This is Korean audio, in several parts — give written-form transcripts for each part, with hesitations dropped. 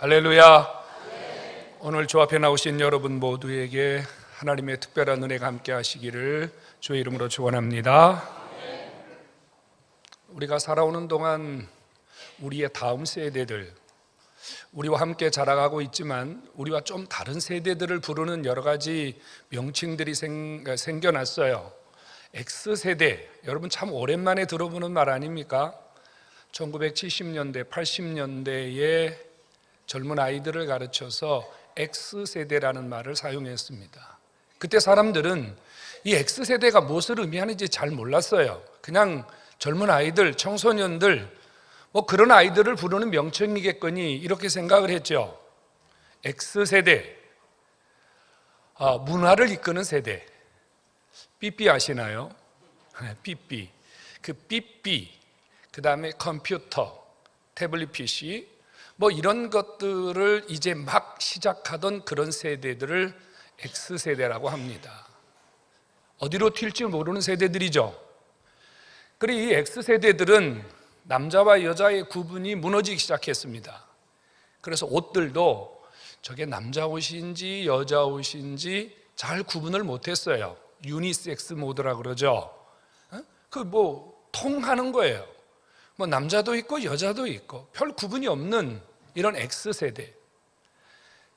할렐루야. 오늘 주 앞에 나오신 여러분 모두에게 하나님의 특별한 은혜가 함께 하시기를 주의 이름으로 축원합니다. 우리가 살아오는 동안 우리의 다음 세대들, 우리와 함께 자라가고 있지만 우리와 좀 다른 세대들을 부르는 여러 가지 명칭들이 생겨났어요. X세대, 여러분 참 오랜만에 들어보는 말 아닙니까? 1970년대, 80년대에 젊은 아이들을 가르쳐서 X세대라는 말을 사용했습니다. 그때 사람들은 이 X세대가 무엇을 의미하는지 잘 몰랐어요. 그냥 젊은 아이들, 청소년들, 그런 아이들을 부르는 명칭이겠거니 이렇게 생각을 했죠. X세대, 문화를 이끄는 세대. 삐삐 아시나요? 삐삐. 그 삐삐, 그 다음에 컴퓨터, 태블릿 PC, 이런 것들을 이제 막 시작하던 그런 세대들을 X세대라고 합니다. 어디로 튈지 모르는 세대들이죠. 그리고 이 X세대들은 남자와 여자의 구분이 무너지기 시작했습니다. 그래서 옷들도 저게 남자 옷인지 여자 옷인지 잘 구분을 못했어요. 유니섹스 모드라고 그러죠. 통하는 거예요. 남자도 있고 여자도 있고 별 구분이 없는 이런 X세대,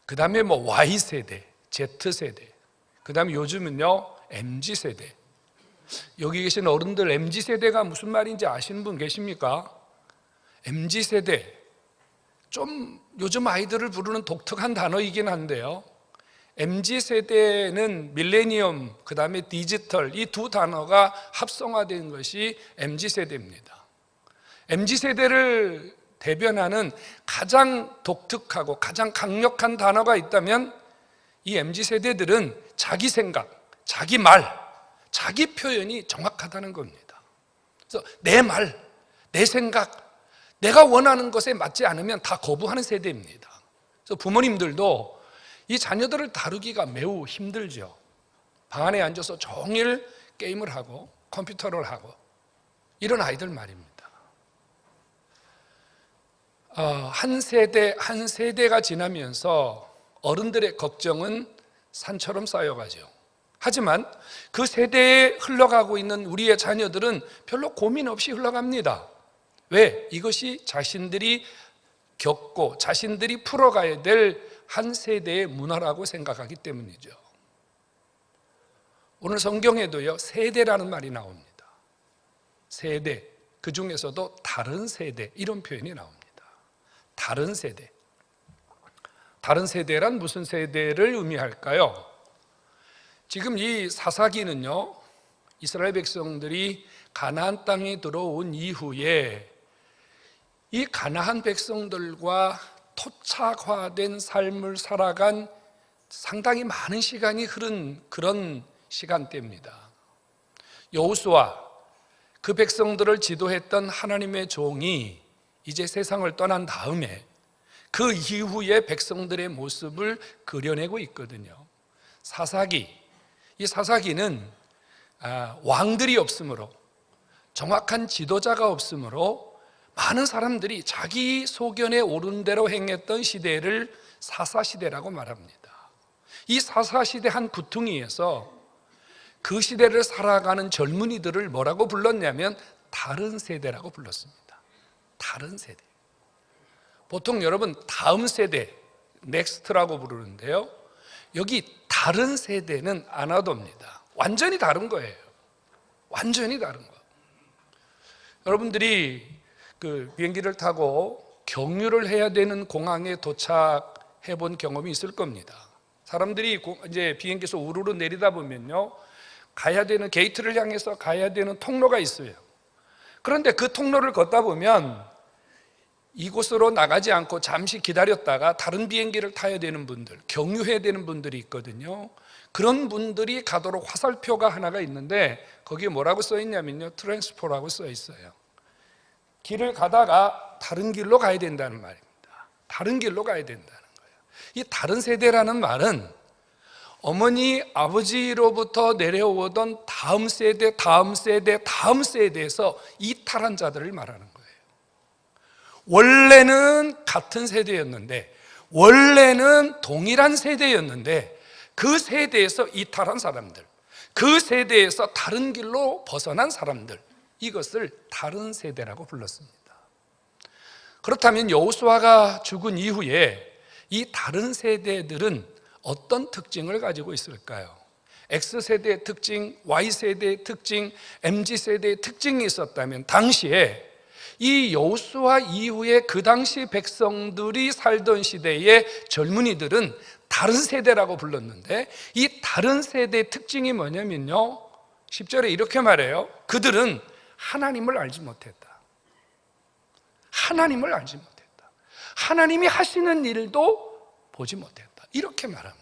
그 다음에 Y세대, Z세대, 그 다음에 요즘은요 MZ세대. 여기 계신 어른들 MZ세대가 무슨 말인지 아시는 분 계십니까? MZ세대, 좀 요즘 아이들을 부르는 독특한 단어이긴 한데요, MZ세대는 밀레니엄, 그 다음에 디지털, 이 두 단어가 합성화된 것이 MZ세대입니다. MZ세대를 대변하는 가장 독특하고 가장 강력한 단어가 있다면 이 MZ세대들은 자기 생각, 자기 말, 자기 표현이 정확하다는 겁니다. 그래서 내 말, 내 생각, 내가 원하는 것에 맞지 않으면 다 거부하는 세대입니다. 그래서 부모님들도 이 자녀들을 다루기가 매우 힘들죠. 방 안에 앉아서 종일 게임을 하고 컴퓨터를 하고 이런 아이들 말입니다. 한 세대가 지나면서 어른들의 걱정은 산처럼 쌓여가죠. 하지만 그 세대에 흘러가고 있는 우리의 자녀들은 별로 고민 없이 흘러갑니다. 왜? 이것이 자신들이 겪고 자신들이 풀어가야 될 한 세대의 문화라고 생각하기 때문이죠. 오늘 성경에도요 세대라는 말이 나옵니다. 세대, 그 중에서도 다른 세대, 이런 표현이 나옵니다. 다른 세대. 다른 세대란 무슨 세대를 의미할까요? 지금 이 사사기는요, 이스라엘 백성들이 가나안 땅에 들어온 이후에 이 가나안 백성들과 토착화된 삶을 살아간 상당히 많은 시간이 흐른 그런 시간대입니다. 여호수아, 그 백성들을 지도했던 하나님의 종이 이제 세상을 떠난 다음에 그 이후의 백성들의 모습을 그려내고 있거든요. 사사기, 이 사사기는 왕들이 없으므로, 정확한 지도자가 없으므로 많은 사람들이 자기 소견에 오른 대로 행했던 시대를 사사시대라고 말합니다. 이 사사시대 한 구퉁이에서 그 시대를 살아가는 젊은이들을 뭐라고 불렀냐면 다른 세대라고 불렀습니다. 다른 세대. 보통 여러분 다음 세대, 넥스트라고 부르는데요, 여기 다른 세대는 안 와도입니다. 완전히 다른 거예요. 완전히 다른 거. 여러분들이 그 비행기를 타고 경유를 해야 되는 공항에 도착해 본 경험이 있을 겁니다. 사람들이 이제 비행기에서 우르르 내리다 보면요, 가야 되는 게이트를 향해서 가야 되는 통로가 있어요. 그런데 그 통로를 걷다 보면 이곳으로 나가지 않고 잠시 기다렸다가 다른 비행기를 타야 되는 분들, 경유해야 되는 분들이 있거든요. 그런 분들이 가도록 화살표가 하나가 있는데 거기에 뭐라고 써 있냐면요, 트랜스포라고 써 있어요. 길을 가다가 다른 길로 가야 된다는 말입니다. 다른 길로 가야 된다는 거예요. 이 다른 세대라는 말은 어머니, 아버지로부터 내려오던 다음 세대, 다음 세대, 다음 세대에서 이탈한 자들을 말하는 거예요. 원래는 같은 세대였는데 원래는 동일한 세대였는데 그 세대에서 이탈한 사람들, 그 세대에서 다른 길로 벗어난 사람들, 이것을 다른 세대라고 불렀습니다. 그렇다면 여호수아가 죽은 이후에 이 다른 세대들은 어떤 특징을 가지고 있을까요? X세대의 특징, Y세대의 특징, MZ세대의 특징이 있었다면 당시에 이 여호수아 이후에 그 당시 백성들이 살던 시대의 젊은이들은 다른 세대라고 불렀는데, 이 다른 세대의 특징이 뭐냐면요, 10절에 이렇게 말해요. 그들은 하나님을 알지 못했다. 하나님을 알지 못했다. 하나님이 하시는 일도 보지 못했다. 이렇게 말합니다.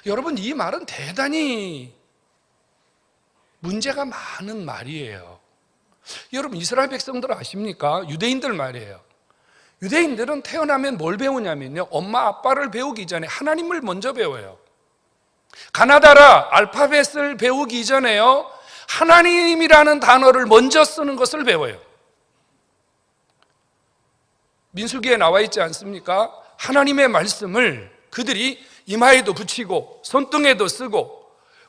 여러분, 이 말은 대단히 문제가 많은 말이에요. 여러분, 이스라엘 백성들 아십니까? 유대인들 말이에요. 유대인들은 태어나면 뭘 배우냐면요, 엄마 아빠를 배우기 전에 하나님을 먼저 배워요. 가나다라 알파벳을 배우기 전에요, 하나님이라는 단어를 먼저 쓰는 것을 배워요. 민수기에 나와 있지 않습니까? 하나님의 말씀을 그들이 이마에도 붙이고 손등에도 쓰고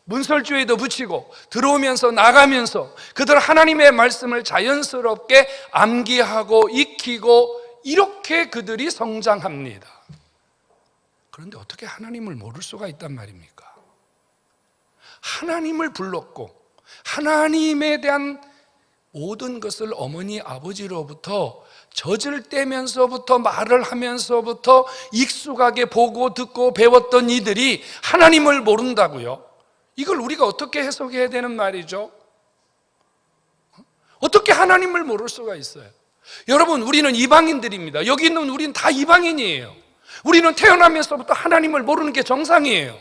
문설주에도 붙이고 들어오면서 나가면서 그들 하나님의 말씀을 자연스럽게 암기하고 익히고 이렇게 그들이 성장합니다. 그런데 어떻게 하나님을 모를 수가 있단 말입니까? 하나님을 불렀고 하나님에 대한 모든 것을 어머니 아버지로부터 젖을 떼면서부터 말을 하면서부터 익숙하게 보고 듣고 배웠던 이들이 하나님을 모른다고요? 이걸 우리가 어떻게 해석해야 되는 말이죠? 어떻게 하나님을 모를 수가 있어요? 여러분, 우리는 이방인들입니다. 여기 있는 우리는 다 이방인이에요. 우리는 태어나면서부터 하나님을 모르는 게 정상이에요.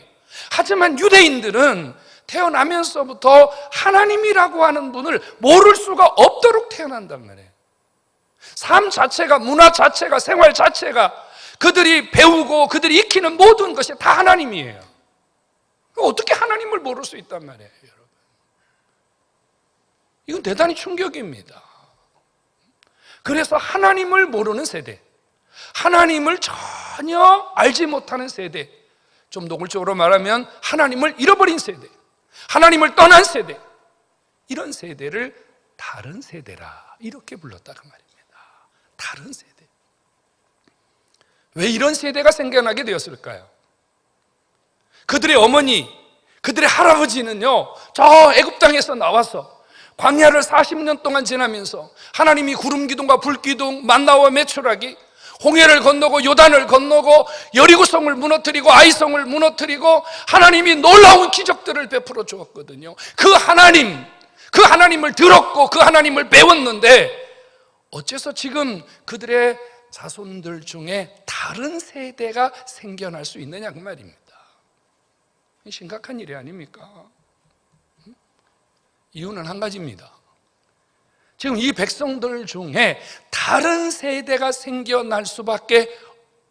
하지만 유대인들은 태어나면서부터 하나님이라고 하는 분을 모를 수가 없도록 태어난단 말이에요. 삶 자체가, 문화 자체가, 생활 자체가, 그들이 배우고 그들이 익히는 모든 것이 다 하나님이에요. 어떻게 하나님을 모를 수 있단 말이에요, 여러분? 이건 대단히 충격입니다. 그래서 하나님을 모르는 세대, 하나님을 전혀 알지 못하는 세대, 좀 노골적으로 말하면 하나님을 잃어버린 세대, 하나님을 떠난 세대, 이런 세대를 다른 세대라 이렇게 불렀다 그 말입니다. 다른 세대. 왜 이런 세대가 생겨나게 되었을까요? 그들의 어머니, 그들의 할아버지는요, 저 애굽 땅에서 나와서 광야를 40년 동안 지나면서 하나님이 구름 기둥과 불 기둥, 만나와 메추라기, 홍해를 건너고 요단을 건너고 여리고성을 무너뜨리고 아이성을 무너뜨리고 하나님이 놀라운 기적들을 베풀어 주었거든요. 그 하나님을 들었고 그 하나님을 배웠는데 어째서 지금 그들의 자손들 중에 다른 세대가 생겨날 수 있느냐 그 말입니다. 심각한 일이 아닙니까? 이유는 한 가지입니다. 지금 이 백성들 중에 다른 세대가 생겨날 수밖에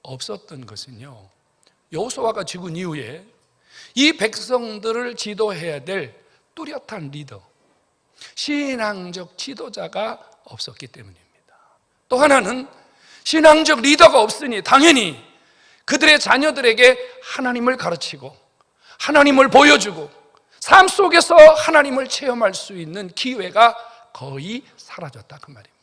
없었던 것은요, 여호수아가 죽은 이후에 이 백성들을 지도해야 될 뚜렷한 리더, 신앙적 지도자가 없었기 때문입니다. 또 하나는 신앙적 리더가 없으니 당연히 그들의 자녀들에게 하나님을 가르치고 하나님을 보여주고 삶 속에서 하나님을 체험할 수 있는 기회가 거의 사라졌다 그 말입니다.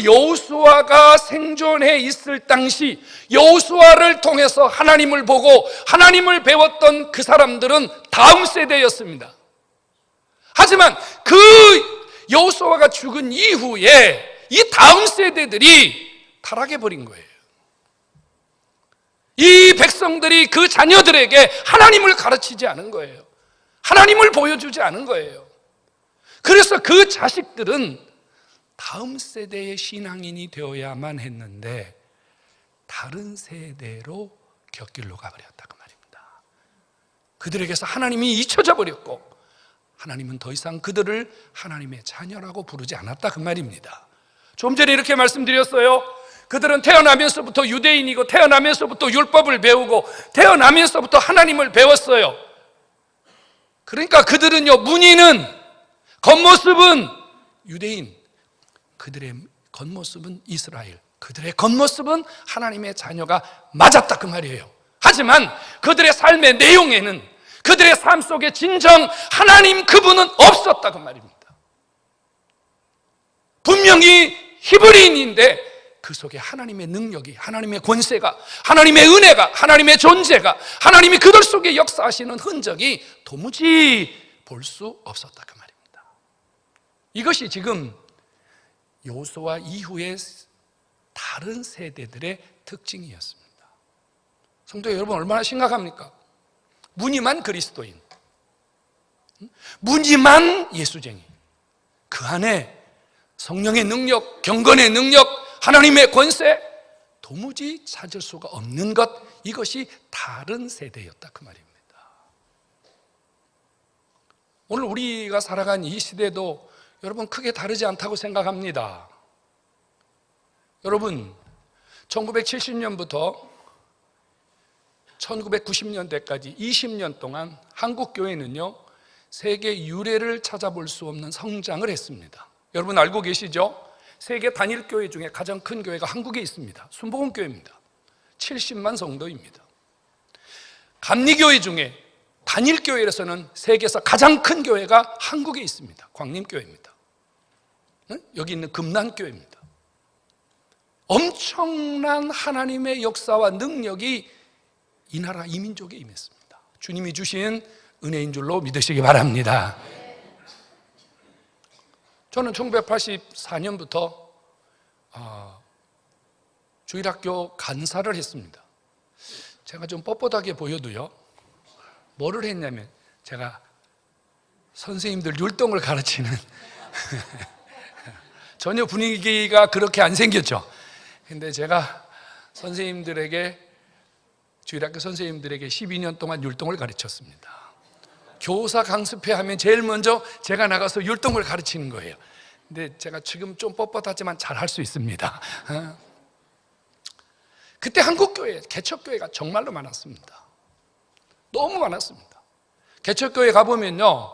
여호수아가 생존해 있을 당시 여호수아를 통해서 하나님을 보고 하나님을 배웠던 그 사람들은 다음 세대였습니다. 하지만 그 여호수아가 죽은 이후에 이 다음 세대들이 타락해버린 거예요. 이 백성들이 그 자녀들에게 하나님을 가르치지 않은 거예요. 하나님을 보여주지 않은 거예요. 그래서 그 자식들은 다음 세대의 신앙인이 되어야만 했는데 다른 세대로 곁길로 가버렸다 그 말입니다. 그들에게서 하나님이 잊혀져 버렸고 하나님은 더 이상 그들을 하나님의 자녀라고 부르지 않았다 그 말입니다. 좀 전에 이렇게 말씀드렸어요. 그들은 태어나면서부터 유대인이고 태어나면서부터 율법을 배우고 태어나면서부터 하나님을 배웠어요. 그러니까 그들은요, 문의는 겉모습은 유대인, 그들의 겉모습은 이스라엘, 그들의 겉모습은 하나님의 자녀가 맞았다 그 말이에요. 하지만 그들의 삶의 내용에는, 그들의 삶 속에 진정 하나님 그분은 없었다 그 말입니다. 분명히 히브리인인데 그 속에 하나님의 능력이, 하나님의 권세가, 하나님의 은혜가, 하나님의 존재가, 하나님이 그들 속에 역사하시는 흔적이 도무지 볼 수 없었다 그 말입니다. 이것이 지금 여호수아 이후의 다른 세대들의 특징이었습니다. 성도 여러분, 얼마나 심각합니까? 무늬만 그리스도인, 무늬만 예수쟁이, 그 안에 성령의 능력, 경건의 능력, 하나님의 권세 도무지 찾을 수가 없는 것, 이것이 다른 세대였다 그 말입니다. 오늘 우리가 살아간 이 시대도 여러분 크게 다르지 않다고 생각합니다. 여러분, 1970년부터 1990년대까지 20년 동안 한국 교회는요, 세계 유례를 찾아볼 수 없는 성장을 했습니다. 여러분 알고 계시죠? 세계 단일 교회 중에 가장 큰 교회가 한국에 있습니다. 순복음교회입니다. 70만 성도입니다. 감리교회 중에 단일 교회에서는 세계에서 가장 큰 교회가 한국에 있습니다. 광림교회입니다. 여기 있는 금난교회입니다. 엄청난 하나님의 역사와 능력이 이 나라 이 민족에 임했습니다. 주님이 주신 은혜인 줄로 믿으시기 바랍니다. 저는 1984년부터 주일학교 간사를 했습니다. 제가 좀 뻣뻣하게 보여도요, 뭐를 했냐면 제가 선생님들 율동을 가르치는 전혀 분위기가 그렇게 안 생겼죠. 근데 제가 선생님들에게, 주일학교 선생님들에게 12년 동안 율동을 가르쳤습니다. 교사 강습회 하면 제일 먼저 제가 나가서 율동을 가르치는 거예요. 근데 제가 지금 좀 뻣뻣하지만 잘할 수 있습니다. 그때 한국교회, 개척교회가 정말로 많았습니다. 너무 많았습니다. 개척교회 가보면요,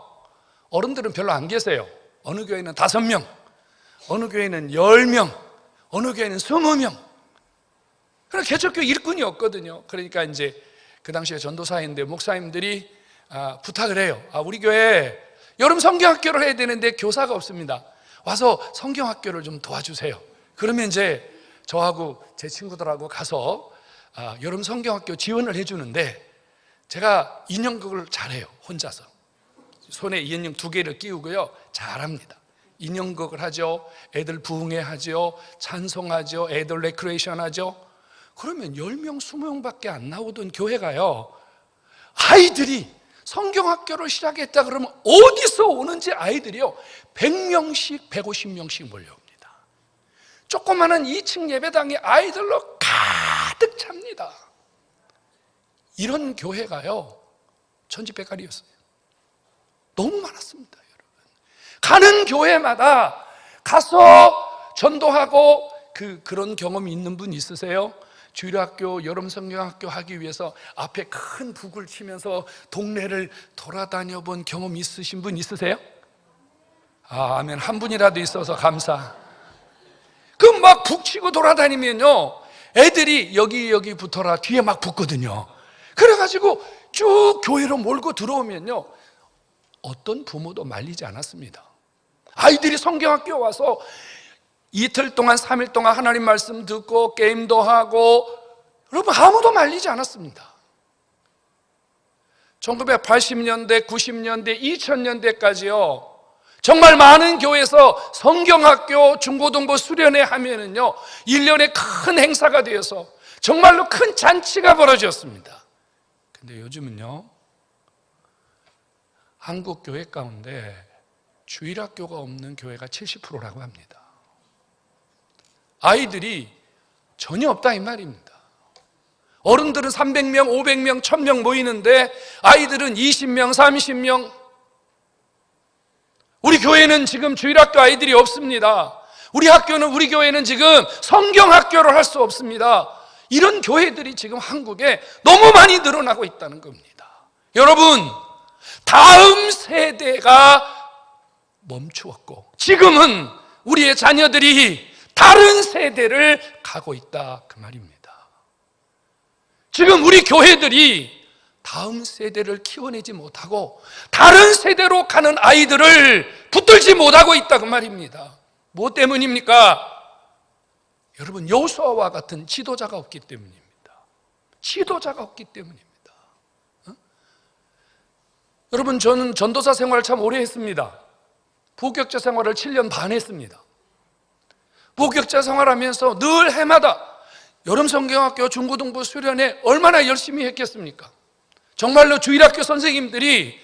어른들은 별로 안 계세요. 어느 교회는 5명, 어느 교회는 10명, 어느 교회는 20명. 그럼 개척교회 일꾼이 없거든요. 그러니까 이제 그 당시에 전도사인데 목사님들이 부탁을 해요. 우리 교회 여름 성경학교를 해야 되는데 교사가 없습니다. 와서 성경학교를 좀 도와주세요. 그러면 이제 저하고 제 친구들하고 가서 여름 성경학교 지원을 해주는데, 제가 인형극을 잘해요. 혼자서 손에 인형 2개를 끼우고요, 잘합니다. 인형극을 하죠. 애들 부흥회 하죠. 찬송하죠. 애들 레크레이션 하죠. 그러면 10명, 20명밖에 안 나오던 교회가요, 아이들이 성경학교를 시작했다 그러면 어디서 오는지 아이들이요, 100명씩 150명씩 몰려옵니다. 조그마한 2층 예배당에 아이들로 가득 찹니다. 이런 교회가요, 천지백갈이었어요. 너무 많았습니다. 여러분, 가는 교회마다 가서 전도하고 그런 경험이 있는 분 있으세요? 주일학교, 여름 성경학교 하기 위해서 앞에 큰 북을 치면서 동네를 돌아다녀 본 경험 있으신 분 있으세요? 아멘. 한 분이라도 있어서 감사. 그럼 막 북 치고 돌아다니면요, 애들이 여기 붙어라 뒤에 막 붙거든요. 그래가지고 쭉 교회로 몰고 들어오면요, 어떤 부모도 말리지 않았습니다. 아이들이 성경학교 와서 이틀 동안 3일 동안 하나님 말씀 듣고 게임도 하고, 여러분 아무도 말리지 않았습니다. 1980년대, 90년대, 2000년대까지요, 정말 많은 교회에서 성경학교 중고등부 수련회 하면은요, 1년에 큰 행사가 되어서 정말로 큰 잔치가 벌어졌습니다. 근데 요즘은요, 한국 교회 가운데 주일학교가 없는 교회가 70%라고 합니다. 아이들이 전혀 없다 이 말입니다. 어른들은 300명, 500명, 1000명 모이는데 아이들은 20명, 30명. 우리 교회는 지금 주일학교 아이들이 없습니다. 우리 교회는 지금 성경학교를 할 수 없습니다. 이런 교회들이 지금 한국에 너무 많이 늘어나고 있다는 겁니다. 여러분, 다음 세대가 멈추었고 지금은 우리의 자녀들이 다른 세대를 가고 있다 그 말입니다. 지금 우리 교회들이 다음 세대를 키워내지 못하고 다른 세대로 가는 아이들을 붙들지 못하고 있다 그 말입니다. 뭐 때문입니까? 여러분, 여호수아와 같은 지도자가 없기 때문입니다. 지도자가 없기 때문입니다. 여러분, 저는 전도사 생활을 참 오래 했습니다. 부교육자 생활을 7년 반 했습니다. 부교육자 생활하면서 늘 해마다 여름 성경학교 중고등부 수련회 얼마나 열심히 했겠습니까? 정말로 주일학교 선생님들이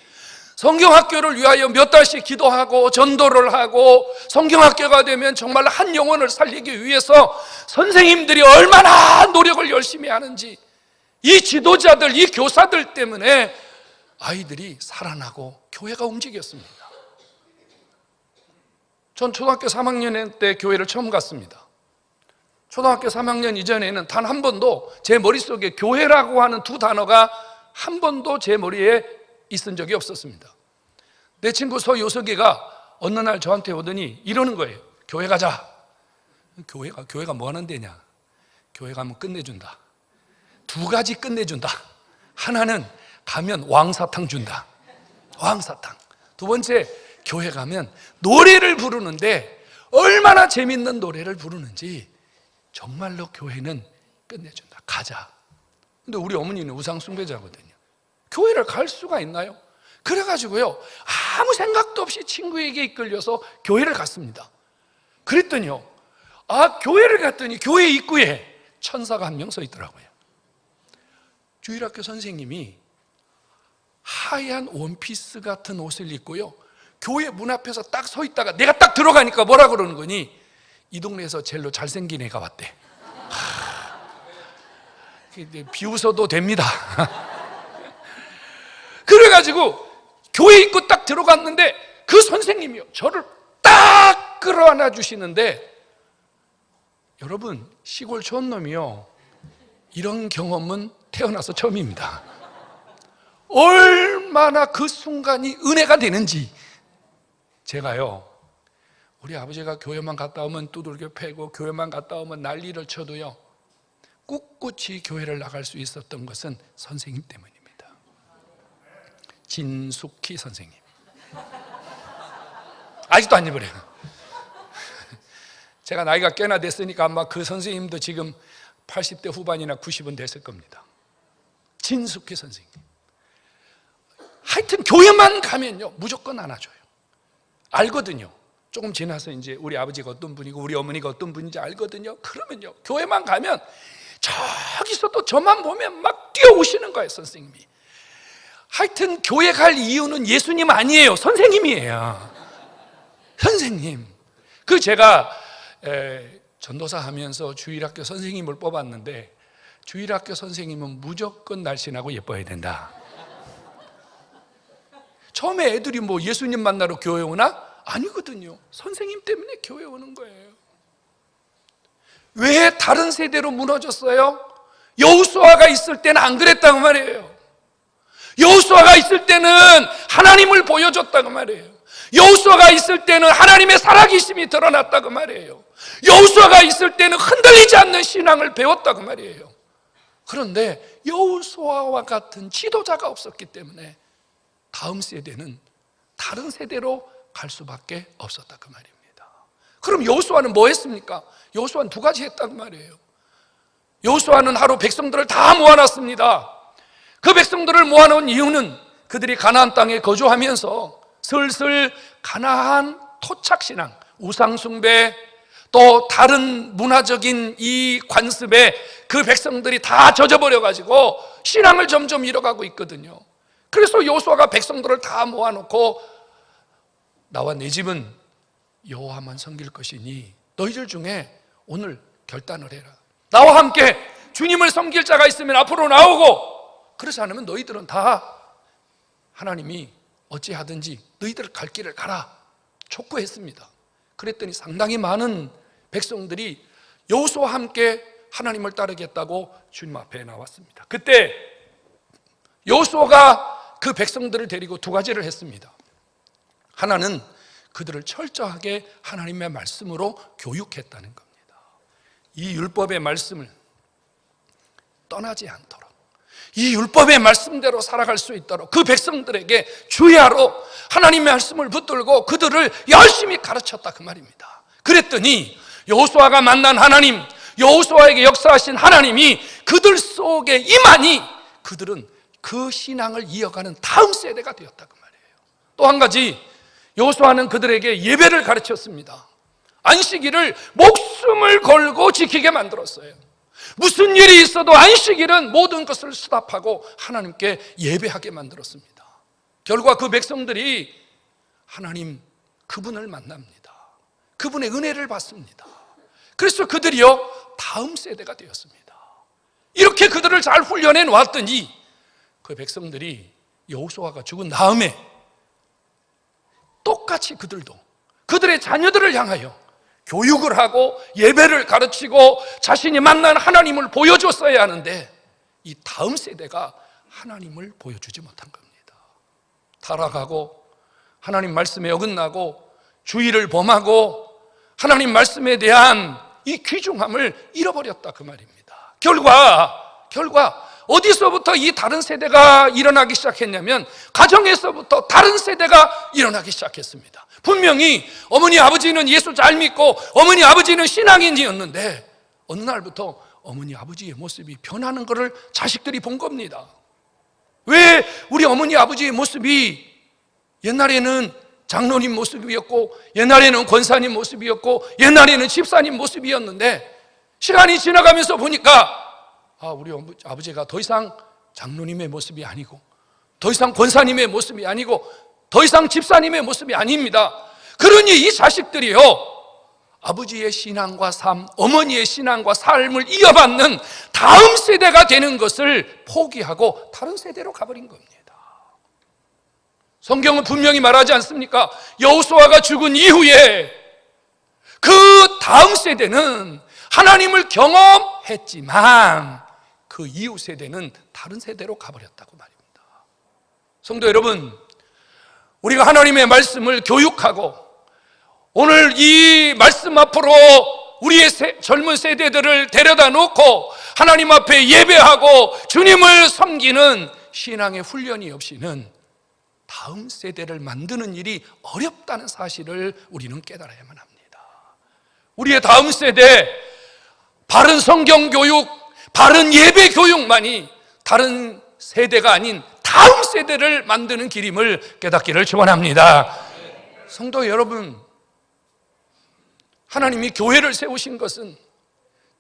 성경학교를 위하여 몇 달씩 기도하고 전도를 하고 성경학교가 되면 정말 한 영혼을 살리기 위해서 선생님들이 얼마나 노력을 열심히 하는지, 이 지도자들, 이 교사들 때문에 아이들이 살아나고 교회가 움직였습니다. 전 초등학교 3학년 때 교회를 처음 갔습니다. 초등학교 3학년 이전에는 단 한 번도 제 머릿속에 교회라고 하는 두 단어가 한 번도 제 머리에 있은 적이 없었습니다. 내 친구 서요석이가 어느 날 저한테 오더니 이러는 거예요. 교회 가자. 교회가 뭐 하는 데냐? 교회 가면 끝내준다. 두 가지 끝내준다. 하나는 가면 왕사탕 준다. 왕사탕. 두 번째, 교회 가면 노래를 부르는데 얼마나 재밌는 노래를 부르는지 정말로 교회는 끝내준다. 가자. 근데 우리 어머니는 우상숭배자거든요. 교회를 갈 수가 있나요? 그래가지고요, 아무 생각도 없이 친구에게 이끌려서 교회를 갔습니다. 그랬더니요, 교회를 갔더니 교회 입구에 천사가 한 명 서 있더라고요. 주일학교 선생님이 하얀 원피스 같은 옷을 입고요, 교회 문 앞에서 딱 서 있다가 내가 딱 들어가니까 뭐라 그러는 거니? 이 동네에서 제일로 잘생긴 애가 왔대. 비웃어도 됩니다. 그래가지고 교회 입구 딱 들어갔는데 그 선생님이요, 저를 딱 끌어안아 주시는데, 여러분, 시골 촌놈이요, 이런 경험은 태어나서 처음입니다. 얼마나 그 순간이 은혜가 되는지. 제가요, 우리 아버지가 교회만 갔다 오면 두들겨 패고 교회만 갔다 오면 난리를 쳐도요, 꿋꿋이 교회를 나갈 수 있었던 것은 선생님 때문입니다. 진숙희 선생님. 아직도 안 잊어버려요. 제가 나이가 꽤나 됐으니까 아마 그 선생님도 지금 80대 후반이나 90은 됐을 겁니다. 진숙희 선생님. 하여튼 교회만 가면요, 무조건 안아줘요. 알거든요. 조금 지나서 이제 우리 아버지가 어떤 분이고 우리 어머니가 어떤 분인지 알거든요. 그러면요, 교회만 가면 저기서도 저만 보면 막 뛰어오시는 거예요, 선생님이. 하여튼 교회 갈 이유는 예수님 아니에요, 선생님이에요. 선생님. 제가 전도사 하면서 주일학교 선생님을 뽑았는데, 주일학교 선생님은 무조건 날씬하고 예뻐야 된다. 처음에 애들이 뭐 예수님 만나러 교회 오나? 아니거든요. 선생님 때문에 교회 오는 거예요. 왜 다른 세대로 무너졌어요? 여호수아가 있을 때는 안 그랬다고 말이에요. 여호수아가 있을 때는 하나님을 보여줬다고 말이에요. 여호수아가 있을 때는 하나님의 살아계심이 드러났다고 말이에요. 여호수아가 있을 때는 흔들리지 않는 신앙을 배웠다고 말이에요. 그런데 여호수아와 같은 지도자가 없었기 때문에 다음 세대는 다른 세대로 갈 수밖에 없었다 그 말입니다. 그럼 여호수아는 뭐 했습니까? 여호수아는 두 가지 했다고 말이에요. 여호수아는 하루 백성들을 다 모아놨습니다. 그 백성들을 모아놓은 이유는 그들이 가나안 땅에 거주하면서 슬슬 가나안 토착신앙, 우상숭배, 또 다른 문화적인 이 관습에 그 백성들이 다 젖어버려가지고 신앙을 점점 잃어가고 있거든요. 그래서 여호수아가 백성들을 다 모아놓고, 나와 내 집은 여호와만 섬길 것이니 너희들 중에 오늘 결단을 해라. 나와 함께 주님을 섬길 자가 있으면 앞으로 나오고, 그렇지 않으면 너희들은 다 하나님이 어찌하든지 너희들 갈 길을 가라 촉구했습니다. 그랬더니 상당히 많은 백성들이 여호수아와 함께 하나님을 따르겠다고 주님 앞에 나왔습니다. 그때 여호수아가 그 백성들을 데리고 두 가지를 했습니다. 하나는 그들을 철저하게 하나님의 말씀으로 교육했다는 겁니다. 이 율법의 말씀을 떠나지 않도록, 이 율법의 말씀대로 살아갈 수 있도록 그 백성들에게 주야로 하나님의 말씀을 붙들고 그들을 열심히 가르쳤다, 그 말입니다. 그랬더니 여호수아가 만난 하나님, 여호수아에게 역사하신 하나님이 그들 속에 임하니 그들은 그 신앙을 이어가는 다음 세대가 되었다, 그 말이에요. 또 한 가지, 여호수아는 그들에게 예배를 가르쳤습니다. 안식일을 목숨을 걸고 지키게 만들었어요. 무슨 일이 있어도 안식일은 모든 것을 스탑하고 하나님께 예배하게 만들었습니다. 결과 그 백성들이 하나님 그분을 만납니다. 그분의 은혜를 받습니다. 그래서 그들이요 다음 세대가 되었습니다. 이렇게 그들을 잘 훈련해 놓았더니 그 백성들이 여호수아가 죽은 다음에 똑같이 그들도 그들의 자녀들을 향하여 교육을 하고 예배를 가르치고 자신이 만난 하나님을 보여줬어야 하는데 이 다음 세대가 하나님을 보여주지 못한 겁니다. 타락하고 하나님 말씀에 어긋나고 주의를 범하고 하나님 말씀에 대한 이 귀중함을 잃어버렸다, 그 말입니다. 결과 어디서부터 이 다른 세대가 일어나기 시작했냐면 가정에서부터 다른 세대가 일어나기 시작했습니다. 분명히 어머니 아버지는 예수 잘 믿고 어머니 아버지는 신앙인이었는데 어느 날부터 어머니 아버지의 모습이 변하는 것을 자식들이 본 겁니다. 왜 우리 어머니 아버지의 모습이 옛날에는 장로님 모습이었고 옛날에는 권사님 모습이었고 옛날에는 집사님 모습이었는데 시간이 지나가면서 보니까 우리 아버지가 더 이상 장로님의 모습이 아니고 더 이상 권사님의 모습이 아니고 더 이상 집사님의 모습이 아닙니다. 그러니 이 자식들이요 아버지의 신앙과 삶, 어머니의 신앙과 삶을 이어받는 다음 세대가 되는 것을 포기하고 다른 세대로 가버린 겁니다. 성경은 분명히 말하지 않습니까? 여호수아가 죽은 이후에 그 다음 세대는 하나님을 경험했지만 그 이후 세대는 다른 세대로 가버렸다고 말입니다. 성도 여러분, 우리가 하나님의 말씀을 교육하고 오늘 이 말씀 앞으로 우리의 젊은 세대들을 데려다 놓고 하나님 앞에 예배하고 주님을 섬기는 신앙의 훈련이 없이는 다음 세대를 만드는 일이 어렵다는 사실을 우리는 깨달아야만 합니다. 우리의 다음 세대, 바른 성경 교육, 바른 예배 교육만이 다른 세대가 아닌 다음 세대를 만드는 길임을 깨닫기를 축원합니다. 성도 여러분, 하나님이 교회를 세우신 것은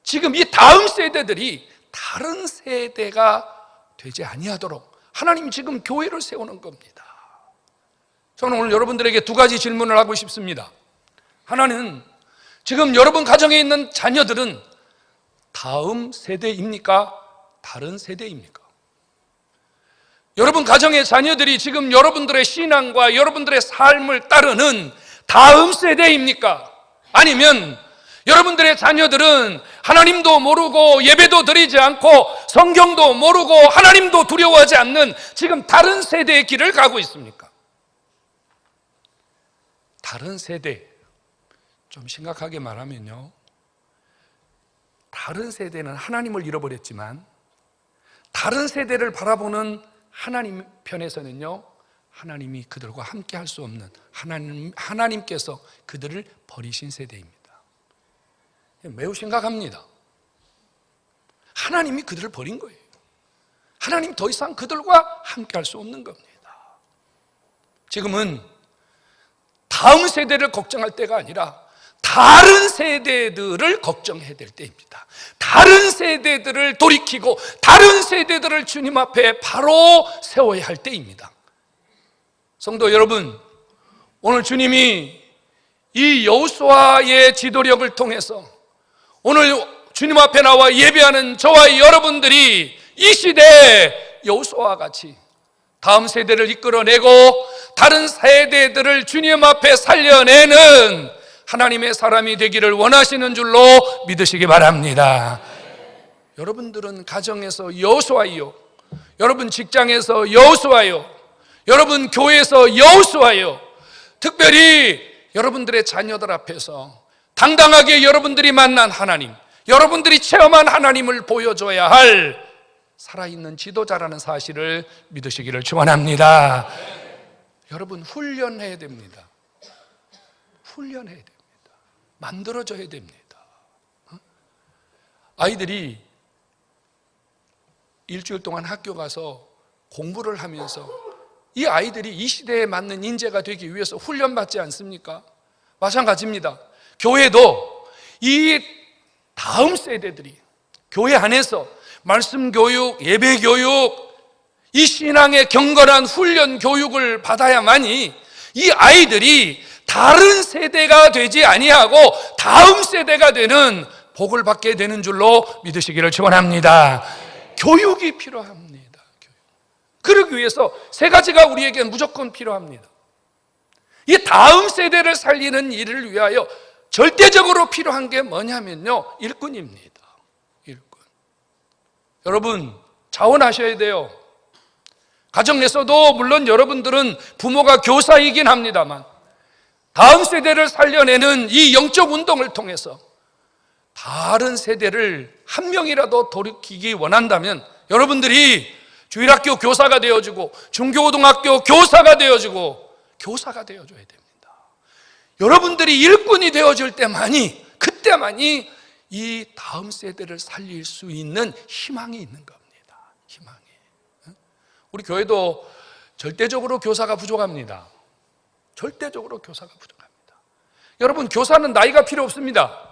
지금 이 다음 세대들이 다른 세대가 되지 아니하도록 하나님이 지금 교회를 세우는 겁니다. 저는 오늘 여러분들에게 두 가지 질문을 하고 싶습니다. 하나는 지금 여러분 가정에 있는 자녀들은 다음 세대입니까? 다른 세대입니까? 여러분 가정의 자녀들이 지금 여러분들의 신앙과 여러분들의 삶을 따르는 다음 세대입니까? 아니면 여러분들의 자녀들은 하나님도 모르고 예배도 드리지 않고 성경도 모르고 하나님도 두려워하지 않는 지금 다른 세대의 길을 가고 있습니까? 다른 세대, 좀 심각하게 말하면요, 다른 세대는 하나님을 잃어버렸지만 다른 세대를 바라보는 하나님 편에서는요, 하나님이 그들과 함께 할 수 없는 하나님께서 그들을 버리신 세대입니다. 매우 심각합니다. 하나님이 그들을 버린 거예요. 하나님 더 이상 그들과 함께 할 수 없는 겁니다. 지금은 다음 세대를 걱정할 때가 아니라 다른 세대들을 걱정해야 될 때입니다. 다른 세대들을 돌이키고 다른 세대들을 주님 앞에 바로 세워야 할 때입니다. 성도 여러분, 오늘 주님이 이 여호수아의 지도력을 통해서 오늘 주님 앞에 나와 예배하는 저와 여러분들이 이 시대에 여호수아와 같이 다음 세대를 이끌어내고 다른 세대들을 주님 앞에 살려내는 하나님의 사람이 되기를 원하시는 줄로 믿으시기 바랍니다. 여러분들은 가정에서 여호수아요, 여러분 직장에서 여호수아요, 여러분 교회에서 여호수아요, 특별히 여러분들의 자녀들 앞에서 당당하게 여러분들이 만난 하나님, 여러분들이 체험한 하나님을 보여줘야 할 살아있는 지도자라는 사실을 믿으시기를 축원합니다. 여러분, 훈련해야 됩니다. 훈련해야 됩니다. 만들어져야 됩니다. 아이들이 일주일 동안 학교 가서 공부를 하면서 이 아이들이 이 시대에 맞는 인재가 되기 위해서 훈련받지 않습니까? 마찬가지입니다. 교회도 이 다음 세대들이 교회 안에서 말씀 교육, 예배 교육, 이 신앙의 경건한 훈련 교육을 받아야만이 이 아이들이 다른 세대가 되지 아니하고 다음 세대가 되는 복을 받게 되는 줄로 믿으시기를 축원합니다. 교육이 필요합니다. 그러기 위해서 세 가지가 우리에게 무조건 필요합니다. 이 다음 세대를 살리는 일을 위하여 절대적으로 필요한 게 뭐냐면요, 일꾼입니다. 일꾼. 여러분, 자원하셔야 돼요. 가정 내에서도 물론 여러분들은 부모가 교사이긴 합니다만 다음 세대를 살려내는 이 영적 운동을 통해서 다른 세대를 한 명이라도 돌이키기 원한다면 여러분들이 주일학교 교사가 되어주고 중고등학교 교사가 되어주고 교사가 되어줘야 됩니다. 여러분들이 일꾼이 되어줄 때만이, 그때만이 이 다음 세대를 살릴 수 있는 희망이 있는 겁니다. 희망이. 우리 교회도 절대적으로 교사가 부족합니다. 절대적으로 교사가 부족합니다. 여러분, 교사는 나이가 필요 없습니다.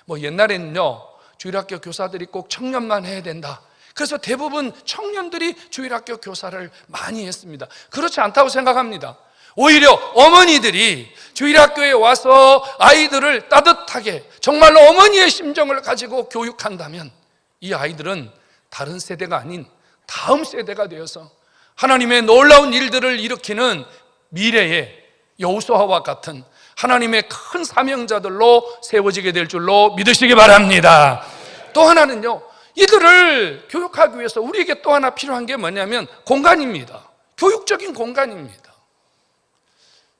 뭐 옛날에는요, 주일학교 교사들이 꼭 청년만 해야 된다. 그래서 대부분 청년들이 주일학교 교사를 많이 했습니다. 그렇지 않다고 생각합니다. 오히려 어머니들이 주일학교에 와서 아이들을 따뜻하게 정말로 어머니의 심정을 가지고 교육한다면 이 아이들은 다른 세대가 아닌 다음 세대가 되어서 하나님의 놀라운 일들을 일으키는 미래의 여호수아와 같은 하나님의 큰 사명자들로 세워지게 될 줄로 믿으시기 바랍니다. 또 하나는요, 이들을 교육하기 위해서 우리에게 또 하나 필요한 게 뭐냐면 공간입니다. 교육적인 공간입니다.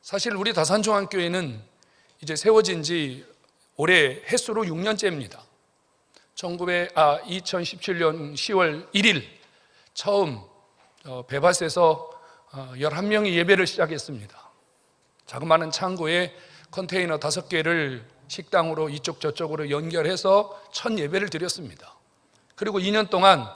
사실 우리 다산중앙교회는 이제 세워진 지 올해 햇수로 6년째입니다. 2017년 10월 1일 처음 배밭에서 11명이 예배를 시작했습니다. 자그마한 창고에 컨테이너 5개를 식당으로 이쪽 저쪽으로 연결해서 첫 예배를 드렸습니다. 그리고 2년 동안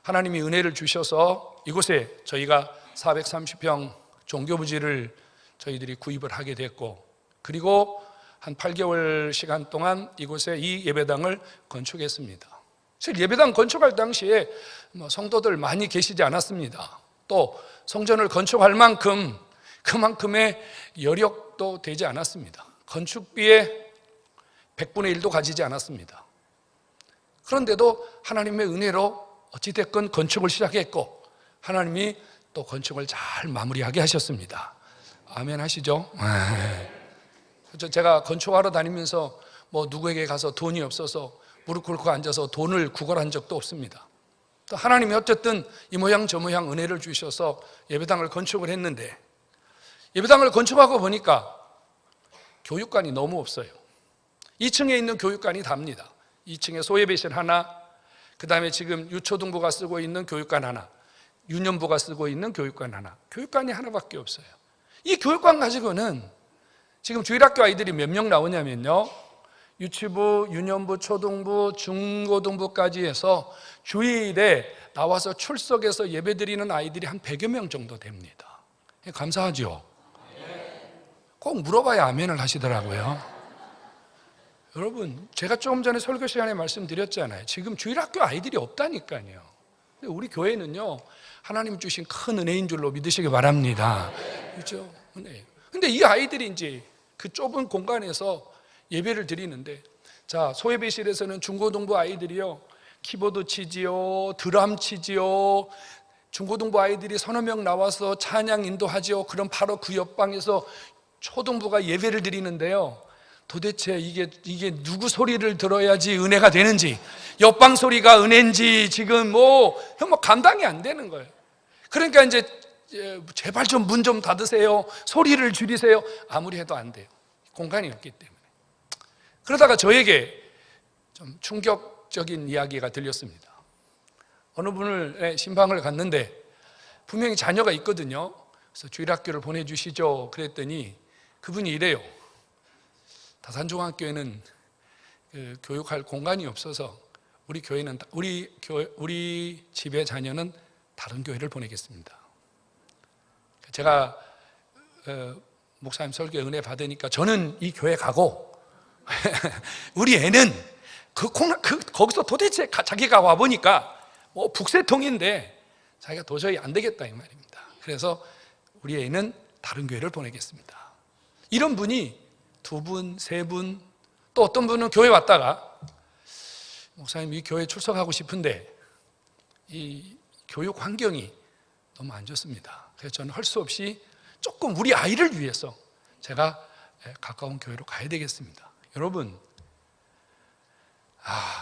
하나님이 은혜를 주셔서 이곳에 저희가 430평 종교부지를 저희들이 구입을 하게 됐고, 그리고 한 8개월 시간 동안 이곳에 이 예배당을 건축했습니다. 사실 예배당 건축할 당시에 성도들 많이 계시지 않았습니다. 또 성전을 건축할 만큼 그만큼의 여력도 되지 않았습니다. 건축비의 100분의 1도 가지지 않았습니다. 그런데도 하나님의 은혜로 어찌됐건 건축을 시작했고 하나님이 또 건축을 잘 마무리하게 하셨습니다. 아멘 하시죠? 제가 건축하러 다니면서 누구에게 가서 돈이 없어서 무릎 꿇고 앉아서 돈을 구걸한 적도 없습니다. 또 하나님이 어쨌든 이 모양 저 모양 은혜를 주셔서 예배당을 건축을 했는데, 예배당을 건축하고 보니까 교육관이 너무 없어요. 2층에 있는 교육관이 답니다. 2층에 소예배실 하나, 그 다음에 지금 유초등부가 쓰고 있는 교육관 하나, 유년부가 쓰고 있는 교육관 하나, 교육관이 하나밖에 없어요. 이 교육관 가지고는 지금 주일학교 아이들이 몇 명 나오냐면요, 유치부, 유년부, 초등부, 중고등부까지 해서 주일에 나와서 출석해서 예배드리는 아이들이 한 100여 명 정도 됩니다. 감사하죠? 꼭 물어봐야 아멘을 하시더라고요. 여러분, 제가 조금 전에 설교 시간에 말씀드렸잖아요. 지금 주일학교 아이들이 없다니까요. 근데 우리 교회는요, 하나님 주신 큰 은혜인 줄로 믿으시기 바랍니다. 그렇죠? 은혜. 근데 이 아이들이 이제 그 좁은 공간에서 예배를 드리는데, 자, 소예배실에서는 중고등부 아이들이요, 키보드 치지요, 드럼 치지요, 중고등부 아이들이 서너 명 나와서 찬양 인도하지요. 그럼 바로 그 옆방에서 초등부가 예배를 드리는데요, 도대체 이게 누구 소리를 들어야지 은혜가 되는지, 옆방 소리가 은혜인지 지금 감당이 안 되는 거예요. 그러니까 이제 제발 좀 문 좀 닫으세요, 소리를 줄이세요. 아무리 해도 안 돼요. 공간이 없기 때문에. 그러다가 저에게 좀 충격적인 이야기가 들렸습니다. 어느 분을 신방을 갔는데 분명히 자녀가 있거든요. 그래서 주일학교를 보내주시죠. 그랬더니 그분이 이래요. 다산중학교에는 교육할 공간이 없어서 우리 집의 자녀는 다른 교회를 보내겠습니다. 제가 목사님 설교에 은혜 받으니까 저는 이 교회 가고 우리 애는 거기서 도대체 자기가 와보니까 뭐 북새통인데 자기가 도저히 안 되겠다 이 말입니다. 그래서 우리 애는 다른 교회를 보내겠습니다. 이런 분이 2분, 3분, 또 어떤 분은 교회 왔다가 목사님 이 교회 출석하고 싶은데 이 교육 환경이 너무 안 좋습니다. 그래서 저는 할 수 없이 조금 우리 아이를 위해서 제가 가까운 교회로 가야 되겠습니다. 여러분,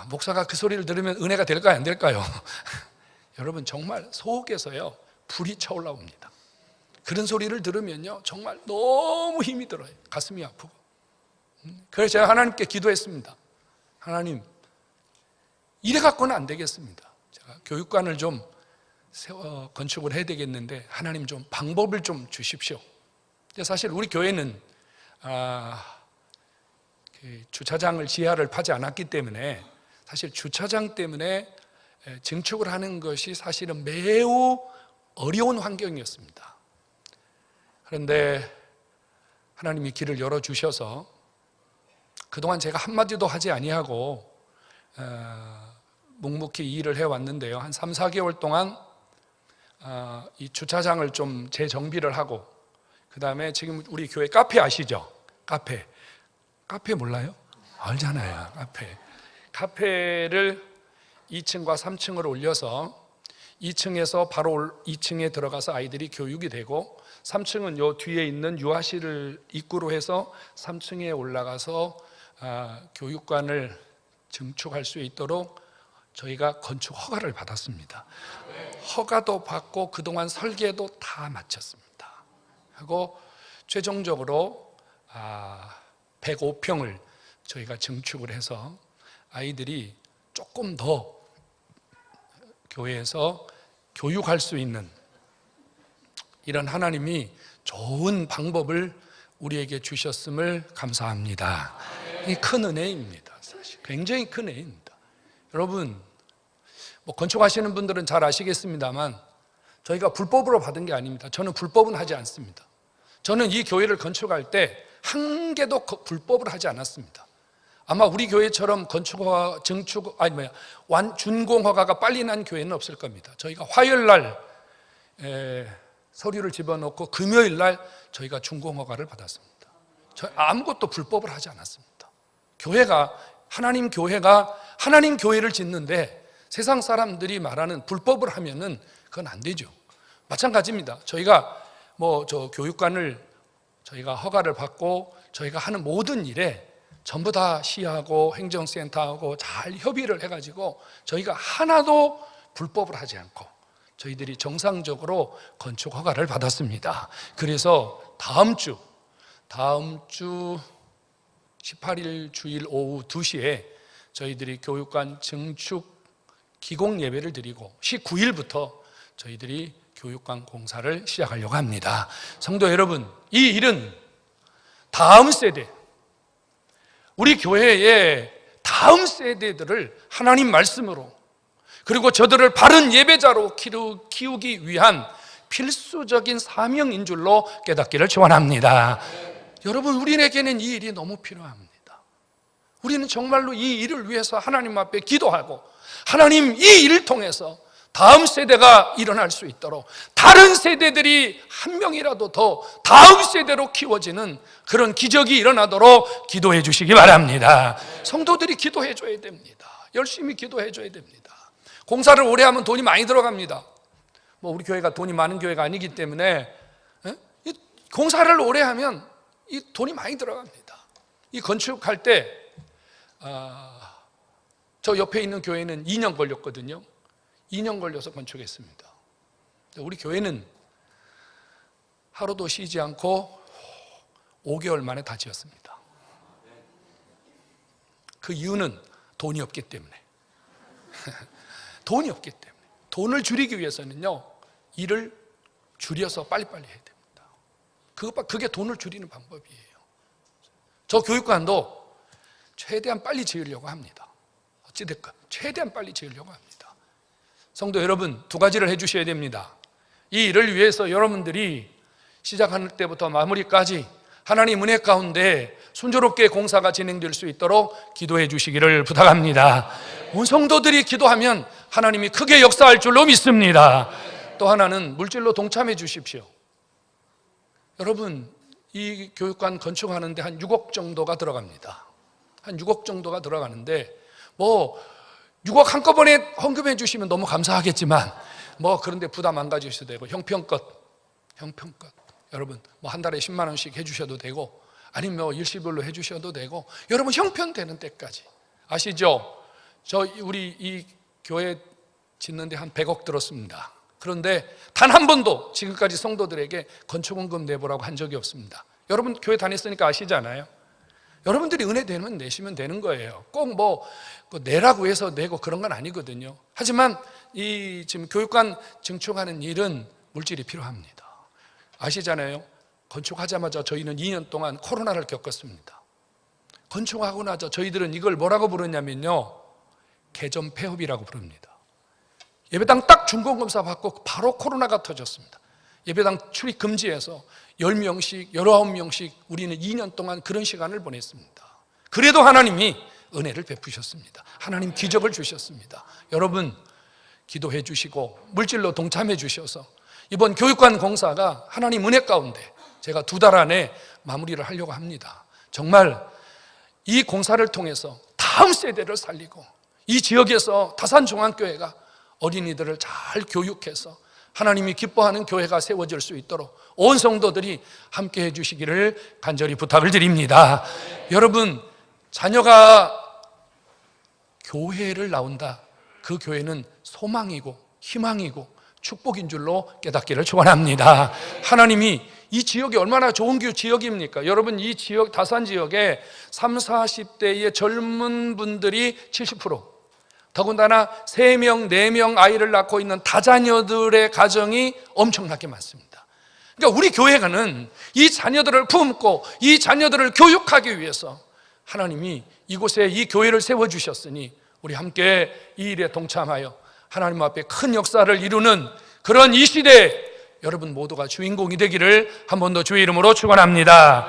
목사가 그 소리를 들으면 은혜가 될까요? 안 될까요? 여러분 정말 속에서요 불이 차올라옵니다. 그런 소리를 들으면요 정말 너무 힘이 들어요. 가슴이 아프고. 그래서 제가 하나님께 기도했습니다. 하나님, 이래 갖고는 안 되겠습니다. 제가 교육관을 좀 건축을 해야 되겠는데 하나님 좀 방법을 좀 주십시오. 근데 사실 우리 교회는 주차장을 지하를 파지 않았기 때문에 사실 주차장 때문에 증축을 하는 것이 사실은 매우 어려운 환경이었습니다. 그런데 하나님이 길을 열어주셔서 그동안 제가 한마디도 하지 아니하고 묵묵히 이 일을 해왔는데요. 한 3, 4개월 동안 이 주차장을 좀 재정비를 하고, 그 다음에 지금 우리 교회 카페 아시죠? 카페 몰라요? 알잖아요. 카페를 2층과 3층으로 올려서 2층에서 바로 2층에 들어가서 아이들이 교육이 되고, 3층은 요 뒤에 있는 유아실을 입구로 해서 3층에 올라가서 교육관을 증축할 수 있도록 저희가 건축 허가를 받았습니다. 허가도 받고 그동안 설계도 다 마쳤습니다. 하고 최종적으로 105평을 저희가 증축을 해서 아이들이 조금 더 교회에서 교육할 수 있는 이런 하나님이 좋은 방법을 우리에게 주셨음을 감사합니다. 이 큰 은혜입니다. 사실 굉장히 큰 은혜입니다. 여러분, 건축하시는 분들은 잘 아시겠습니다만 저희가 불법으로 받은 게 아닙니다. 저는 불법은 하지 않습니다. 저는 이 교회를 건축할 때 한 개도 불법을 하지 않았습니다. 아마 우리 교회처럼 건축허가, 준공허가가 빨리 난 교회는 없을 겁니다. 저희가 화요일날 서류를 집어넣고 금요일날 저희가 준공허가를 받았습니다. 저희 아무것도 불법을 하지 않았습니다. 하나님 교회를 짓는데 세상 사람들이 말하는 불법을 하면은 그건 안 되죠. 마찬가지입니다. 저희가 교육관을 저희가 허가를 받고 저희가 하는 모든 일에 전부 다 시하고 행정센터하고 잘 협의를 해가지고 저희가 하나도 불법을 하지 않고 저희들이 정상적으로 건축 허가를 받았습니다. 그래서 다음 주 18일 주일 오후 2시에 저희들이 교육관 증축 기공 예배를 드리고 19일부터 저희들이 교육관 공사를 시작하려고 합니다. 성도 여러분, 이 일은 다음 세대, 우리 교회의 다음 세대들을 하나님 말씀으로 그리고 저들을 바른 예배자로 키우기 위한 필수적인 사명인 줄로 깨닫기를 축원합니다. 여러분, 우리에게는 이 일이 너무 필요합니다. 우리는 정말로 이 일을 위해서 하나님 앞에 기도하고 하나님 이 일을 통해서 다음 세대가 일어날 수 있도록 다른 세대들이 한 명이라도 더 다음 세대로 키워지는 그런 기적이 일어나도록 기도해 주시기 바랍니다. 성도들이 기도해 줘야 됩니다. 열심히 기도해 줘야 됩니다. 공사를 오래 하면 돈이 많이 들어갑니다. 우리 교회가 돈이 많은 교회가 아니기 때문에 공사를 오래 하면 이 돈이 많이 들어갑니다. 이 건축할 때 저 옆에 있는 교회는 2년 걸렸거든요. 2년 걸려서 건축했습니다. 우리 교회는 하루도 쉬지 않고 5개월 만에 다 지었습니다. 그 이유는 돈이 없기 때문에. 돈이 없기 때문에. 돈을 줄이기 위해서는요, 일을 줄여서 빨리빨리 해야 됩니다. 그게 돈을 줄이는 방법이에요. 저 교육관도 최대한 빨리 지으려고 합니다. 어찌됐건 최대한 빨리 지으려고 합니다. 성도 여러분, 두 가지를 해주셔야 됩니다. 이 일을 위해서 여러분들이 시작할 때부터 마무리까지 하나님 은혜 가운데 순조롭게 공사가 진행될 수 있도록 기도해 주시기를 부탁합니다. 온 성도들이 기도하면 하나님이 크게 역사할 줄로 믿습니다. 또 하나는 물질로 동참해 주십시오. 여러분, 이 교육관 건축하는데 한 6억 정도가 들어갑니다. 한 6억 정도가 들어가는데 6억 한꺼번에 헌금해 주시면 너무 감사하겠지만 그런데 부담 안 가지셔도 되고 형편껏 여러분 한 달에 10만 원씩 해주셔도 되고 아니면 일시별로 해주셔도 되고 여러분 형편되는 때까지. 아시죠? 우리 이 교회 짓는데 한 100억 들었습니다. 그런데 단 한 번도 지금까지 성도들에게 건축원금 내보라고 한 적이 없습니다. 여러분 교회 다녔으니까 아시잖아요. 여러분들이 은혜 되면 내시면 되는 거예요. 꼭 내라고 해서 내고 그런 건 아니거든요. 하지만 이 지금 교육관 증축하는 일은 물질이 필요합니다. 아시잖아요. 건축하자마자 저희는 2년 동안 코로나를 겪었습니다. 건축하고 나서 저희들은 이걸 뭐라고 부르냐면요, 개점 폐업이라고 부릅니다. 예배당 딱 중공검사 받고 바로 코로나가 터졌습니다. 예배당 출입 금지해서 10명씩 19명씩 우리는 2년 동안 그런 시간을 보냈습니다. 그래도 하나님이 은혜를 베푸셨습니다. 하나님 기적을 주셨습니다. 여러분 기도해 주시고 물질로 동참해 주셔서 이번 교육관 공사가 하나님 은혜 가운데 제가 2달 안에 마무리를 하려고 합니다. 정말 이 공사를 통해서 다음 세대를 살리고 이 지역에서 다산중앙교회가 어린이들을 잘 교육해서 하나님이 기뻐하는 교회가 세워질 수 있도록 온 성도들이 함께 해주시기를 간절히 부탁을 드립니다. 여러분, 자녀가 교회를 나온다. 그 교회는 소망이고 희망이고 축복인 줄로 깨닫기를 축원합니다. 하나님이 이 지역이 얼마나 좋은 지역입니까? 여러분, 이 지역, 다산 지역에 30, 40대의 젊은 분들이 70%, 더군다나 3명, 4명 아이를 낳고 있는 다자녀들의 가정이 엄청나게 많습니다. 그러니까 우리 교회가는 이 자녀들을 품고 이 자녀들을 교육하기 위해서 하나님이 이곳에 이 교회를 세워주셨으니 우리 함께 이 일에 동참하여 하나님 앞에 큰 역사를 이루는 그런 이 시대에 여러분 모두가 주인공이 되기를 한 번 더 주의 이름으로 축원합니다.